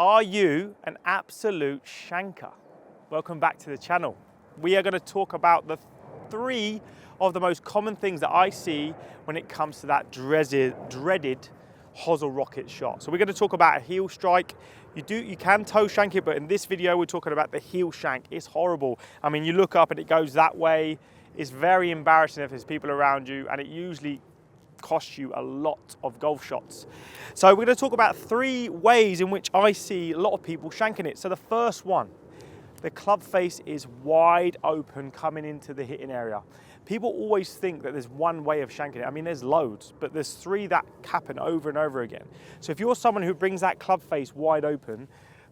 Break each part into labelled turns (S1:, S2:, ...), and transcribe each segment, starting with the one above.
S1: Are you an absolute shanker? Welcome back to the channel. We are going to talk about the 3 of the most common things that I see when it comes to that dreaded hosel rocket shot. So we're going to talk about a heel strike. You can toe shank it, but in this video we're talking about the heel shank. It's horrible. I mean, you look up and it goes that way. It's very embarrassing if there's people around you, and it usually costs you a lot of golf shots. So we're going to talk about 3 ways in which I see a lot of people shanking it. So the first one, the club face is wide open coming into the hitting area. People always think that there's one way of shanking it. I mean, there's loads, but there's 3 that happen over and over again. So if you're someone who brings that club face wide open,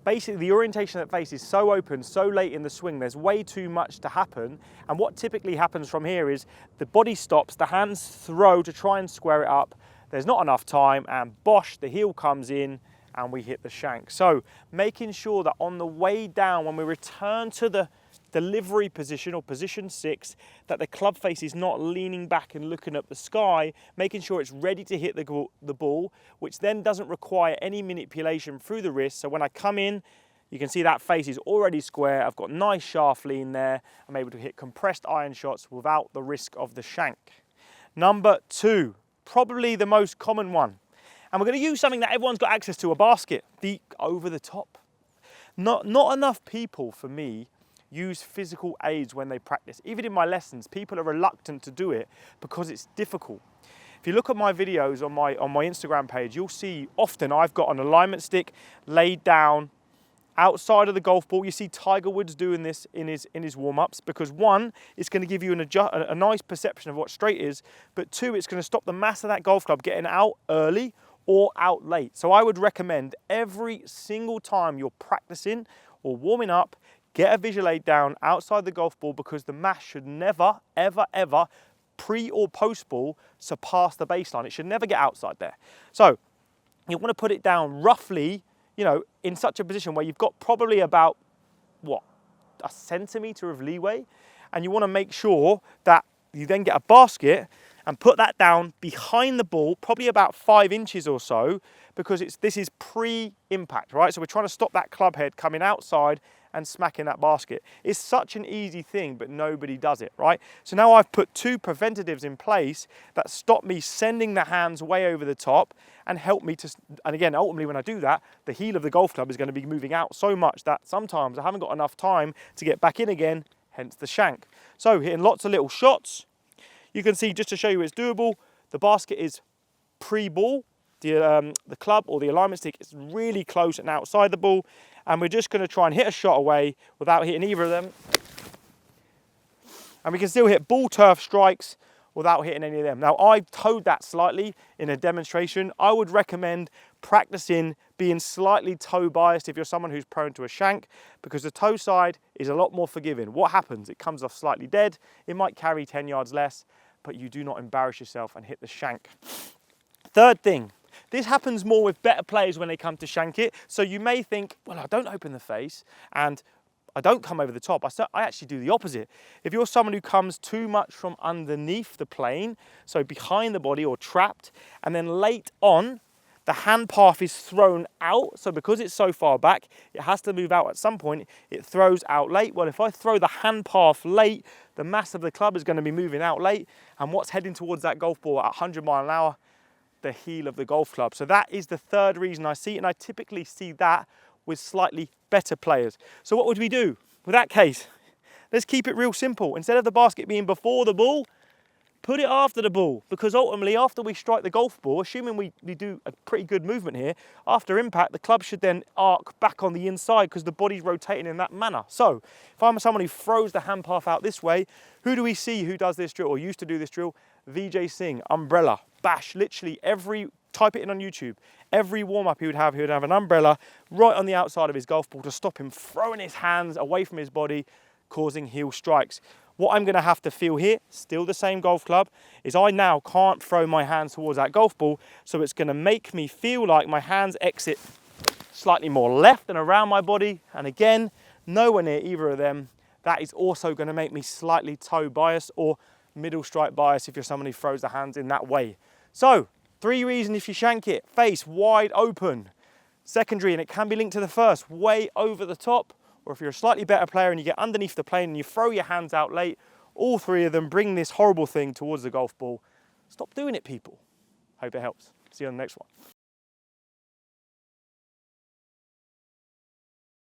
S1: basically the orientation of that face is so open, so late in the swing, there's way too much to happen. And what typically happens from here is the body stops, the hands throw to try and square it up. There's not enough time, and bosh, the heel comes in and we hit the shank. So making sure that on the way down, when we return to the delivery position or position 6, that the club face is not leaning back and looking up the sky, making sure it's ready to hit the ball, which then doesn't require any manipulation through the wrist. So when I come in, you can see that face is already square. I've got nice shaft lean there. I'm able to hit compressed iron shots without the risk of the shank. Number 2, probably the most common one. And we're going to use something that everyone's got access to, a basket, the over the top. Not enough people, for me, use physical aids when they practice. Even in my lessons, people are reluctant to do it because it's difficult. If you look at my videos on my Instagram page, you'll see often I've got an alignment stick laid down outside of the golf ball. You see Tiger Woods doing this in his warm-ups because 1, it's going to give you a nice perception of what straight is, but 2, it's going to stop the mass of that golf club getting out early or out late. So I would recommend every single time you're practicing or warming up, get a visual aid down outside the golf ball, because the mass should never, ever, ever, pre or post ball, surpass the baseline. It should never get outside there. So you want to put it down roughly, in such a position where you've got probably about, a centimetre of leeway. And you want to make sure that you then get a basket and put that down behind the ball, probably about 5 inches or so, because this is pre-impact, right? So we're trying to stop that club head coming outside and smacking that basket. It's such an easy thing, but nobody does it, right? So now I've put 2 preventatives in place that stop me sending the hands way over the top and help me to, and again, ultimately when I do that, the heel of the golf club is going to be moving out so much that sometimes I haven't got enough time to get back in again, hence the shank. So hitting lots of little shots. You can see, just to show you it's doable, the basket is pre-ball. The club or the alignment stick is really close and outside the ball, and we're just going to try and hit a shot away without hitting either of them. And we can still hit ball turf strikes without hitting any of them. Now, I've towed that slightly in a demonstration. I would recommend practicing being slightly toe biased if you're someone who's prone to a shank, because the toe side is a lot more forgiving. What happens? It comes off slightly dead. It might carry 10 yards less, but you do not embarrass yourself and hit the shank. Third thing, this happens more with better players when they come to shank it. So you may think, well, I don't open the face and I don't come over the top. I actually do the opposite. If you're someone who comes too much from underneath the plane, so behind the body or trapped, and then late on, the hand path is thrown out. So because it's so far back, it has to move out at some point. It throws out late. Well, if I throw the hand path late, the mass of the club is going to be moving out late. And what's heading towards that golf ball at 100 miles an hour? The heel of the golf club. So that is the 3rd reason I see it, and I typically see that with slightly better players. So what would we do with that case? Let's keep it real simple. Instead of the basket being before the ball, put it after the ball, because ultimately after we strike the golf ball, assuming we do a pretty good movement here, after impact the club should then arc back on the inside because the body's rotating in that manner. So if I'm someone who throws the hand path out this way, who do we see who does this drill or used to do this drill? Vijay Singh, umbrella, bash, literally type it in on YouTube, every warm-up he would have an umbrella right on the outside of his golf ball to stop him throwing his hands away from his body, causing heel strikes. What I'm going to have to feel here, still the same golf club, is I now can't throw my hands towards that golf ball, so it's going to make me feel like my hands exit slightly more left and around my body, and again, nowhere near either of them. That is also going to make me slightly toe bias or middle strike bias if you're someone who throws the hands in that way. So 3 reasons if you shank it: face wide open, secondary, and it can be linked to the first, way over the top. Or if you're a slightly better player and you get underneath the plane and you throw your hands out late, all three of them bring this horrible thing towards the golf ball. Stop doing it, people. Hope it helps. See you on the next one.